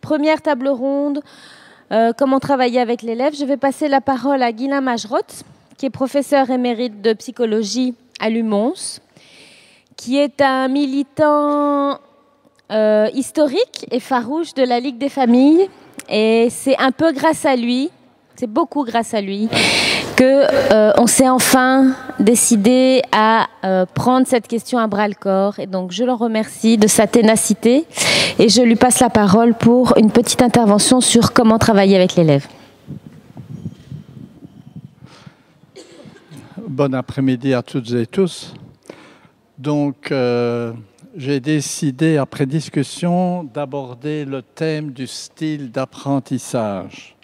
première table ronde, comment travailler avec l'élève. Je vais passer la parole à Guylain Mageroth, qui est professeur émérite de psychologie à l'UMONS, qui est un militant historique et farouche de la Ligue des familles. Et c'est un peu grâce à lui, c'est beaucoup grâce à lui, qu'on s'est enfin décidé à prendre cette question à bras-le-corps. Et donc je le remercie de sa ténacité et je lui passe la parole pour une petite intervention sur comment travailler avec l'élève. Bon après-midi à toutes et tous. Donc, j'ai décidé, après discussion, d'aborder le thème du style d'apprentissage.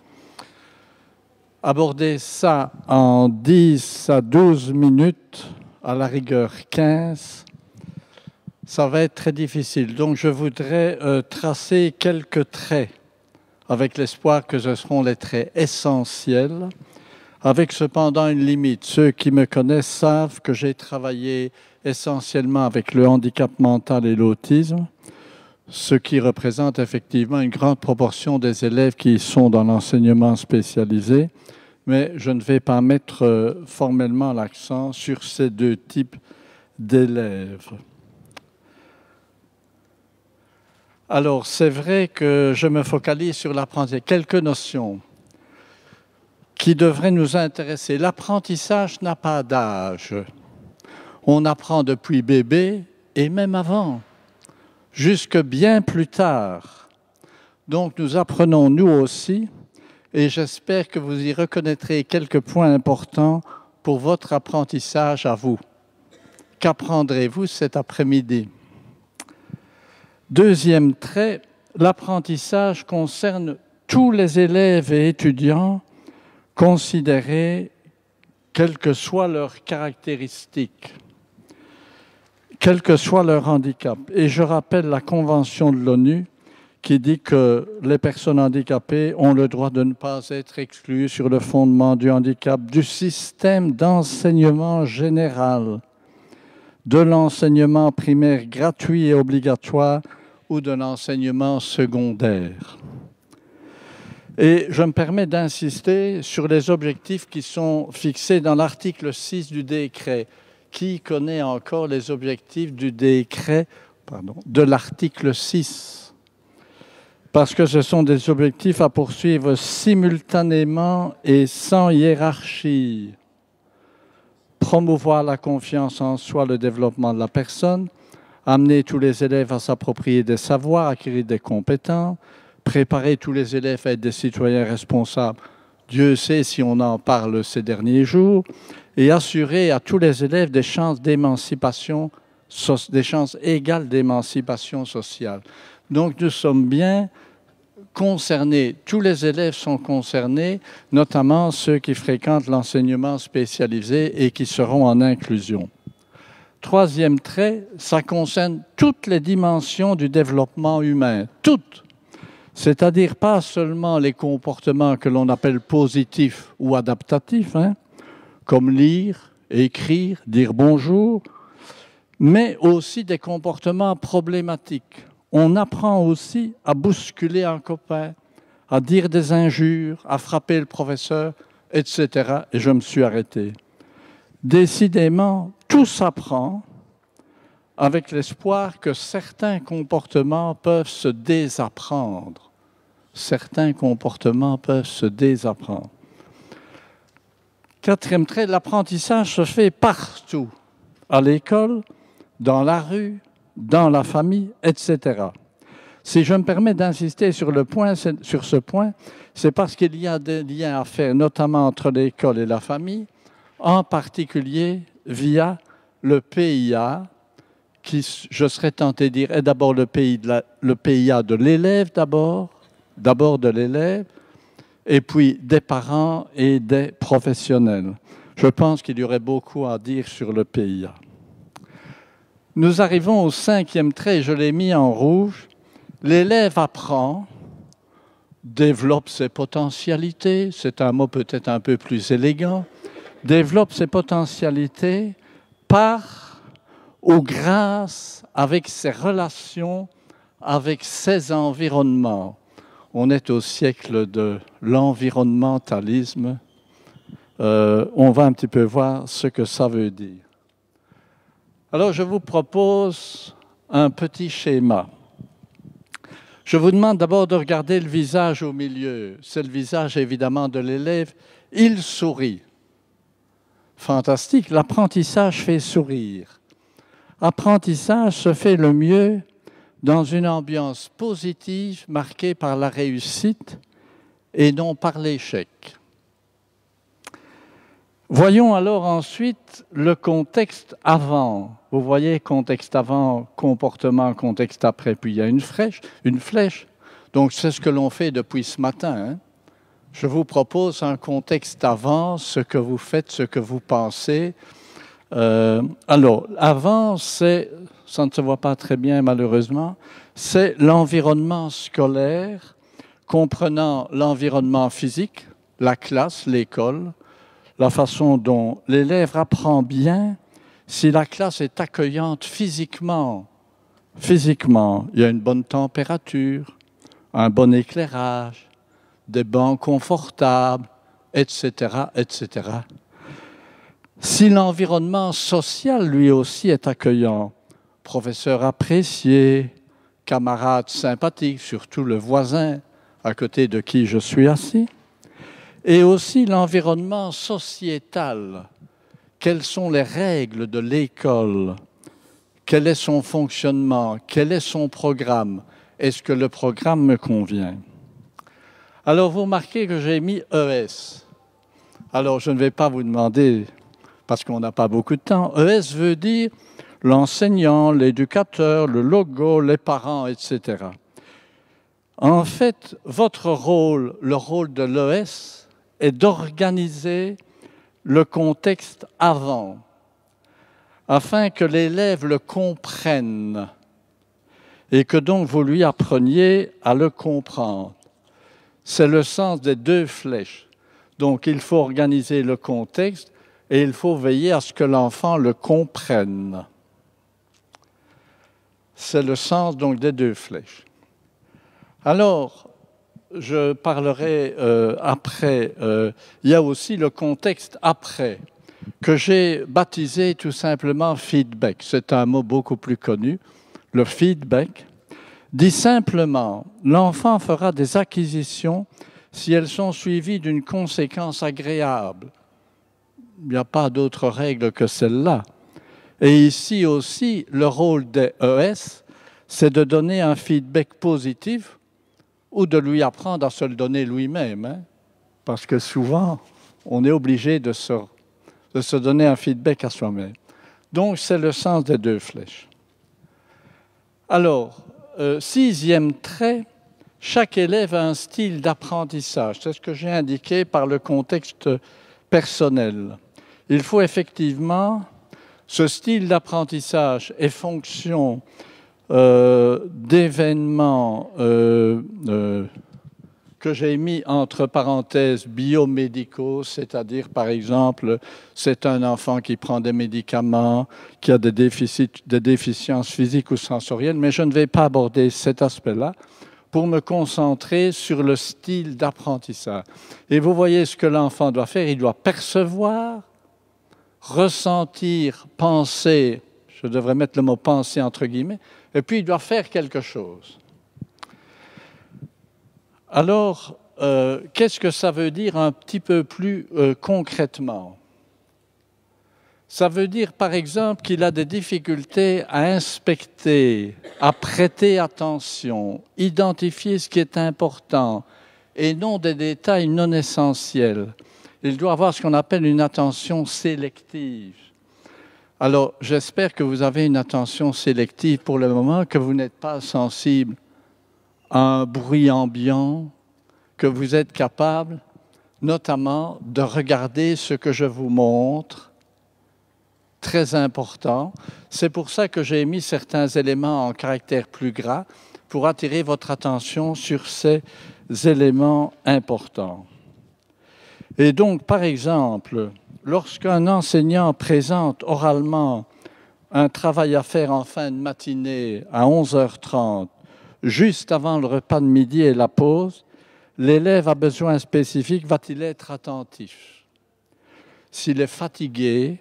Aborder ça en 10 à 12 minutes, à la rigueur 15, ça va être très difficile. Donc, je voudrais tracer quelques traits, avec l'espoir que ce seront les traits essentiels, avec cependant une limite. Ceux qui me connaissent savent que j'ai travaillé essentiellement avec le handicap mental et l'autisme, ce qui représente effectivement une grande proportion des élèves qui sont dans l'enseignement spécialisé, mais je ne vais pas mettre formellement l'accent sur ces deux types d'élèves. Alors, c'est vrai que je me focalise sur l'apprentissage. Quelques notions qui devraient nous intéresser. L'apprentissage n'a pas d'âge. On apprend depuis bébé et même avant, jusque bien plus tard. Donc nous apprenons nous aussi et j'espère que vous y reconnaîtrez quelques points importants pour votre apprentissage à vous. Qu'apprendrez-vous cet après-midi? Deuxième trait, l'apprentissage concerne tous les élèves et étudiants considérés, quelles que soient leurs caractéristiques, quel que soit leur handicap. Et je rappelle la Convention de l'ONU qui dit que les personnes handicapées ont le droit de ne pas être exclues sur le fondement du handicap du système d'enseignement général, de l'enseignement primaire gratuit et obligatoire ou de l'enseignement secondaire. Et je me permets d'insister sur les objectifs qui sont fixés dans l'article 6 du décret. Qui connaît encore les objectifs du décret, de l'article 6? Parce que ce sont des objectifs à poursuivre simultanément et sans hiérarchie. Promouvoir la confiance en soi, le développement de la personne, amener tous les élèves à s'approprier des savoirs, acquérir des compétences, préparer tous les élèves à être des citoyens responsables. Dieu sait si on en parle ces derniers jours, et assurer à tous les élèves des chances d'émancipation, des chances égales d'émancipation sociale. Donc nous sommes bien concernés, tous les élèves sont concernés, notamment ceux qui fréquentent l'enseignement spécialisé et qui seront en inclusion. Troisième trait, ça concerne toutes les dimensions du développement humain, toutes. C'est-à-dire pas seulement les comportements que l'on appelle positifs ou adaptatifs, comme lire, écrire, dire bonjour, mais aussi des comportements problématiques. On apprend aussi à bousculer un copain, à dire des injures, à frapper le professeur, etc. Et je me suis arrêté. Décidément, tout s'apprend avec l'espoir que certains comportements peuvent se désapprendre. Certains comportements peuvent se désapprendre. Quatrième trait, l'apprentissage se fait partout, à l'école, dans la rue, dans la famille, etc. Si je me permets d'insister sur ce point, c'est parce qu'il y a des liens à faire, notamment entre l'école et la famille, en particulier via le PIA, qui, je serais tenté de dire, est d'abord le PIA de l'élève d'abord de l'élève, et puis des parents et des professionnels. Je pense qu'il y aurait beaucoup à dire sur le PIA. Nous arrivons au cinquième trait, je l'ai mis en rouge. L'élève apprend, développe ses potentialités, c'est un mot peut-être un peu plus élégant, développe ses potentialités par ou grâce avec ses relations, avec ses environnements. On est au siècle de l'environnementalisme. On va un petit peu voir ce que ça veut dire. Alors, je vous propose un petit schéma. Je vous demande d'abord de regarder le visage au milieu. C'est le visage, évidemment, de l'élève. Il sourit. Fantastique, l'apprentissage fait sourire. Apprentissage se fait le mieux dans une ambiance positive marquée par la réussite et non par l'échec. Voyons alors ensuite le contexte avant. Vous voyez, contexte avant, comportement, contexte après, puis il y a une flèche. Donc c'est ce que l'on fait depuis ce matin, hein. Je vous propose un contexte avant, ce que vous faites, ce que vous pensez. Alors, avant, ça ne se voit pas très bien malheureusement, c'est l'environnement scolaire, comprenant l'environnement physique, la classe, l'école, la façon dont l'élève apprend bien. Si la classe est accueillante physiquement, il y a une bonne température, un bon éclairage, des bancs confortables, etc., etc. Si l'environnement social, lui aussi, est accueillant, professeur apprécié, camarades sympathiques, surtout le voisin à côté de qui je suis assis, et aussi l'environnement sociétal. Quelles sont les règles de l'école? Quel est son fonctionnement? Quel est son programme? Est-ce que le programme me convient? Alors, vous remarquez que j'ai mis ES. Alors, je ne vais pas vous demander, parce qu'on n'a pas beaucoup de temps, ES veut dire l'enseignant, l'éducateur, le logo, les parents, etc. En fait, votre rôle, le rôle de l'ES, est d'organiser le contexte avant, afin que l'élève le comprenne et que donc vous lui appreniez à le comprendre. C'est le sens des deux flèches. Donc, il faut organiser le contexte et il faut veiller à ce que l'enfant le comprenne. C'est le sens donc des deux flèches. Alors, je parlerai après. Il y a aussi le contexte après, que j'ai baptisé tout simplement feedback. C'est un mot beaucoup plus connu. Le feedback dit simplement, l'enfant fera des acquisitions si elles sont suivies d'une conséquence agréable. Il n'y a pas d'autre règle que celle-là. Et ici aussi, le rôle des ES, c'est de donner un feedback positif ou de lui apprendre à se le donner lui-même, hein, parce que souvent, on est obligé de se donner un feedback à soi-même. Donc, c'est le sens des deux flèches. Alors, sixième trait, chaque élève a un style d'apprentissage. C'est ce que j'ai indiqué par le contexte personnel. Il faut effectivement, ce style d'apprentissage est fonction d'événements que j'ai mis entre parenthèses biomédicaux, c'est-à-dire, par exemple, c'est un enfant qui prend des médicaments, qui a des déficiences physiques ou sensorielles, mais je ne vais pas aborder cet aspect-là pour me concentrer sur le style d'apprentissage. Et vous voyez ce que l'enfant doit faire, il doit percevoir, ressentir, penser, je devrais mettre le mot penser entre guillemets, et puis il doit faire quelque chose. Alors, qu'est-ce que ça veut dire un petit peu plus concrètement? Ça veut dire, par exemple, qu'il a des difficultés à inspecter, à prêter attention, identifier ce qui est important, et non des détails non essentiels. Il doit avoir ce qu'on appelle une attention sélective. Alors, j'espère que vous avez une attention sélective pour le moment, que vous n'êtes pas sensible à un bruit ambiant, que vous êtes capable, notamment, de regarder ce que je vous montre, très important. C'est pour ça que j'ai mis certains éléments en caractère plus gras, pour attirer votre attention sur ces éléments importants. Et donc, par exemple, lorsqu'un enseignant présente oralement un travail à faire en fin de matinée à 11h30, juste avant le repas de midi et la pause, l'élève à besoin spécifique va-t-il être attentif? S'il est fatigué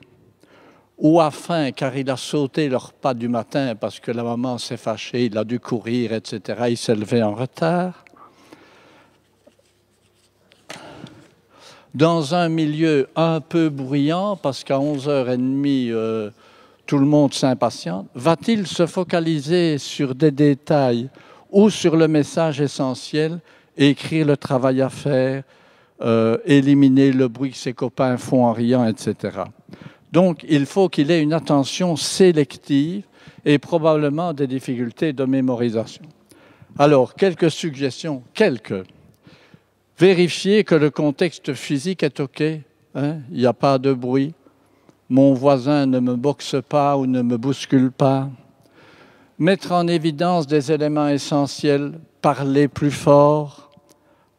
ou à faim car il a sauté le repas du matin parce que la maman s'est fâchée, il a dû courir, etc., il s'est levé en retard. Dans un milieu un peu bruyant, parce qu'à 11h30, tout le monde s'impatiente, va-t-il se focaliser sur des détails ou sur le message essentiel, écrire le travail à faire, éliminer le bruit que ses copains font en riant, etc. Donc, il faut qu'il ait une attention sélective et probablement des difficultés de mémorisation. Alors, quelques suggestions, Vérifier que le contexte physique est OK, hein? Il n'y a pas de bruit. Mon voisin ne me boxe pas ou ne me bouscule pas. Mettre en évidence des éléments essentiels, parler plus fort,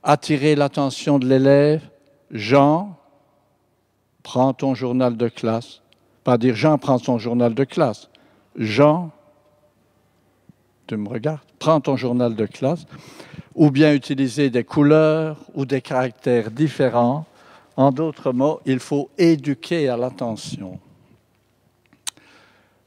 attirer l'attention de l'élève. Jean, prends ton journal de classe. Pas dire Jean prend son journal de classe. Jean, tu me regardes, prends ton journal de classe. Ou bien utiliser des couleurs ou des caractères différents. En d'autres mots, il faut éduquer à l'attention.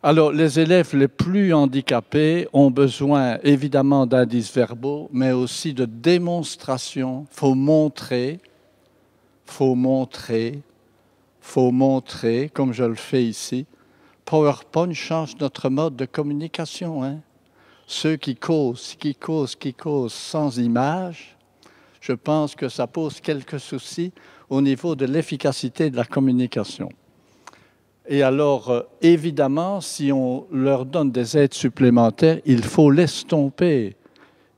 Alors, les élèves les plus handicapés ont besoin évidemment d'indices verbaux, mais aussi de démonstrations. Il faut montrer, comme je le fais ici. PowerPoint change notre mode de communication, hein? Ceux qui causent sans image, je pense que ça pose quelques soucis au niveau de l'efficacité de la communication. Et alors, évidemment, si on leur donne des aides supplémentaires, il faut l'estomper.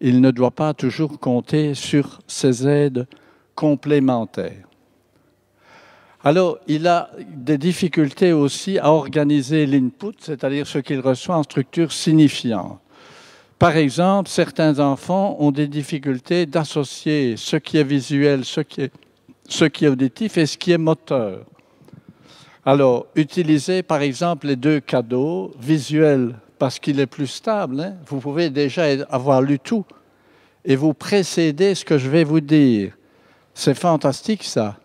Il ne doit pas toujours compter sur ces aides complémentaires. Alors, il a des difficultés aussi à organiser l'input, c'est-à-dire ce qu'il reçoit en structure signifiante. Par exemple, certains enfants ont des difficultés d'associer ce qui est visuel, ce qui est auditif et ce qui est moteur. Alors, utilisez par exemple les deux cadeaux, visuel parce qu'il est plus stable. Hein? Vous pouvez déjà avoir lu tout et vous précédez ce que je vais vous dire. C'est fantastique ça.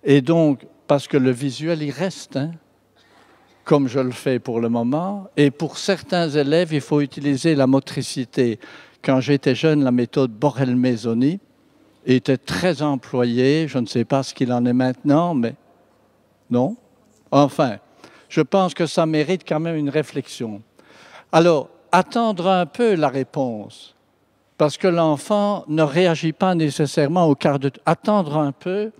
Et donc, parce que le visuel, il reste, hein? Comme je le fais pour le moment. Et pour certains élèves, il faut utiliser la motricité. Quand j'étais jeune, la méthode Borel-Maisoni était très employée. Je ne sais pas ce qu'il en est maintenant, mais non. Enfin, je pense que ça mérite quand même une réflexion. Alors, attendre un peu la réponse, parce que l'enfant ne réagit pas nécessairement au quart de... Attendre un peu,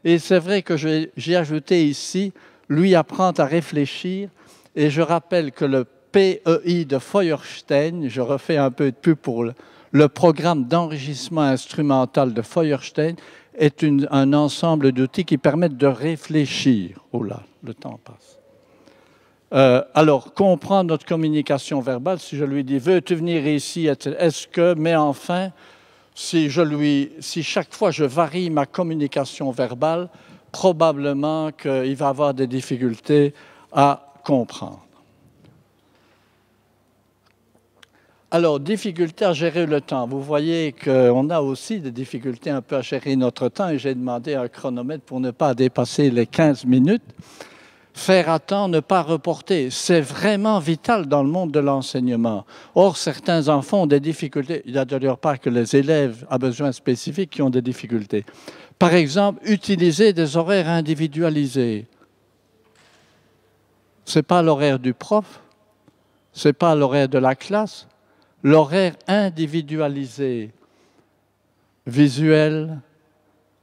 et c'est vrai que j'ai ajouté ici lui apprend à réfléchir. Et je rappelle que le PEI de Feuerstein, je refais un peu de pub pour le programme d'enrichissement instrumental de Feuerstein, est un ensemble d'outils qui permettent de réfléchir. Oh là, le temps passe. Alors, comprendre notre communication verbale, si je lui dis « veux-tu venir ici ?» Est-ce que, mais enfin, si chaque fois je varie ma communication verbale, probablement qu'il va avoir des difficultés à comprendre. Alors, difficulté à gérer le temps. Vous voyez qu'on a aussi des difficultés un peu à gérer notre temps et j'ai demandé un chronomètre pour ne pas dépasser les 15 minutes. Faire à temps, ne pas reporter, c'est vraiment vital dans le monde de l'enseignement. Or, certains enfants ont des difficultés. Il n'y a d'ailleurs pas que les élèves à besoins spécifiques qui ont des difficultés. Par exemple, utiliser des horaires individualisés. Ce n'est pas l'horaire du prof, ce n'est pas l'horaire de la classe. L'horaire individualisé, visuel,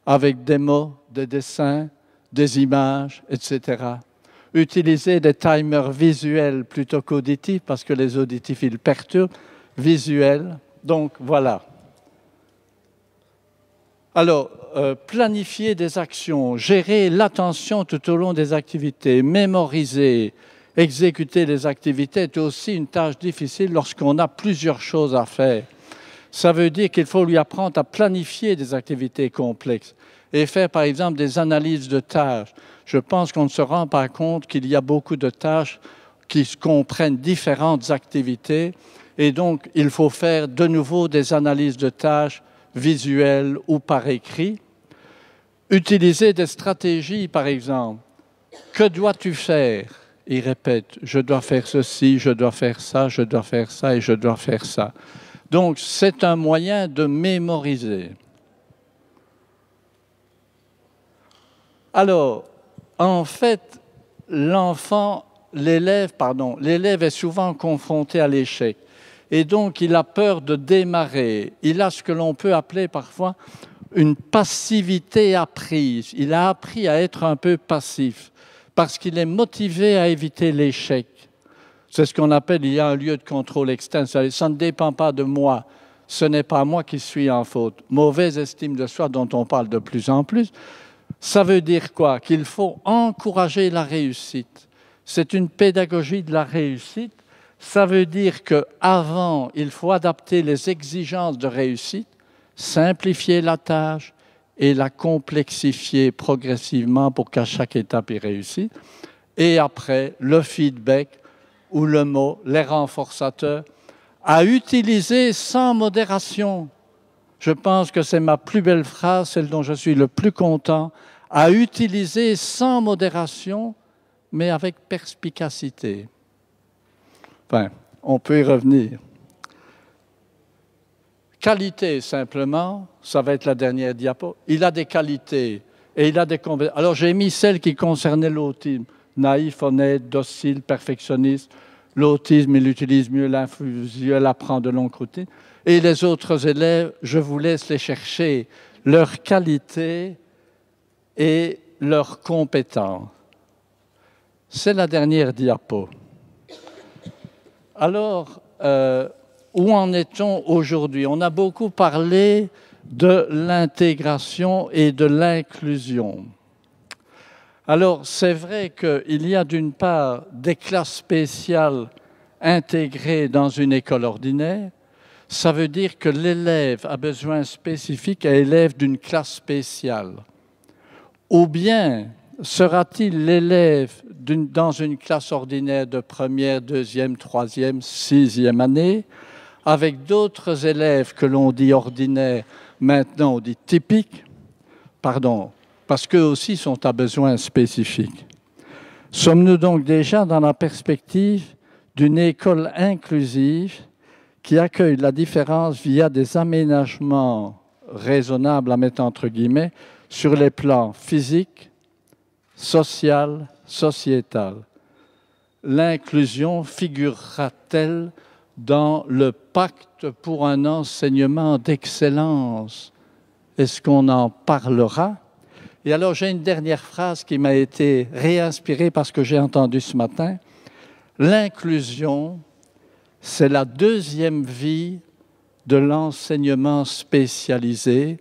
avec des mots, des dessins, des images, etc. Utiliser des timers visuels plutôt qu'auditifs, parce que les auditifs, ils perturbent. Visuels, donc voilà. Alors, planifier des actions, gérer l'attention tout au long des activités, mémoriser, exécuter les activités est aussi une tâche difficile lorsqu'on a plusieurs choses à faire. Ça veut dire qu'il faut lui apprendre à planifier des activités complexes et faire, par exemple, des analyses de tâches. Je pense qu'on ne se rend pas compte qu'il y a beaucoup de tâches qui comprennent différentes activités Et donc, il faut faire de nouveau des analyses de tâches visuelles ou par écrit. Utiliser des stratégies, par exemple. Que dois-tu faire? Il répète, je dois faire ceci, je dois faire ça, je dois faire ça et je dois faire ça. Donc, c'est un moyen de mémoriser. Alors, en fait, l'élève est souvent confronté à l'échec. Et donc, il a peur de démarrer. Il a ce que l'on peut appeler parfois une passivité apprise. Il a appris à être un peu passif parce qu'il est motivé à éviter l'échec. C'est ce qu'on appelle, il y a un lieu de contrôle externe. Ça ne dépend pas de moi. Ce n'est pas moi qui suis en faute. Mauvaise estime de soi dont on parle de plus en plus. Ça veut dire quoi? Qu'il faut encourager la réussite. C'est une pédagogie de la réussite. Ça veut dire qu'avant, il faut adapter les exigences de réussite, simplifier la tâche et la complexifier progressivement pour qu'à chaque étape, il réussisse. Et après, le feedback ou le mot, les renforçateurs, à utiliser sans modération. Je pense que c'est ma plus belle phrase, celle dont je suis le plus content, à utiliser sans modération, mais avec perspicacité. Enfin, on peut y revenir. Qualité, simplement, ça va être la dernière diapo. Il a des qualités et il a des compétences. Alors, j'ai mis celles qui concernaient l'autisme. Naïf, honnête, docile, perfectionniste. L'autisme, il utilise mieux l'infusion, elle apprend de longues routines. Et les autres élèves, je vous laisse les chercher, leurs qualités et leurs compétences. C'est la dernière diapo. Alors, où en est-on aujourd'hui? On a beaucoup parlé de l'intégration et de l'inclusion. Alors, c'est vrai qu'il y a d'une part des classes spéciales intégrées dans une école ordinaire. Ça veut dire que l'élève a besoin spécifique à élève d'une classe spéciale. Ou bien sera-t-il l'élève dans une classe ordinaire de première, deuxième, troisième, sixième année, avec d'autres élèves que l'on dit ordinaires, maintenant on dit typiques, parce qu'eux aussi sont à besoins spécifiques. Sommes-nous donc déjà dans la perspective d'une école inclusive qui accueille la différence via des aménagements raisonnables, à mettre entre guillemets, sur les plans physiques, social, sociétal. L'inclusion figurera-t-elle dans le pacte pour un enseignement d'excellence? Est-ce qu'on en parlera? Et alors, j'ai une dernière phrase qui m'a été réinspirée par ce que j'ai entendu ce matin. L'inclusion, c'est la deuxième vie de l'enseignement spécialisé.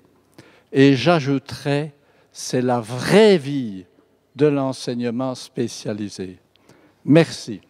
Et j'ajouterais, c'est la vraie vie de l'enseignement spécialisé. Merci.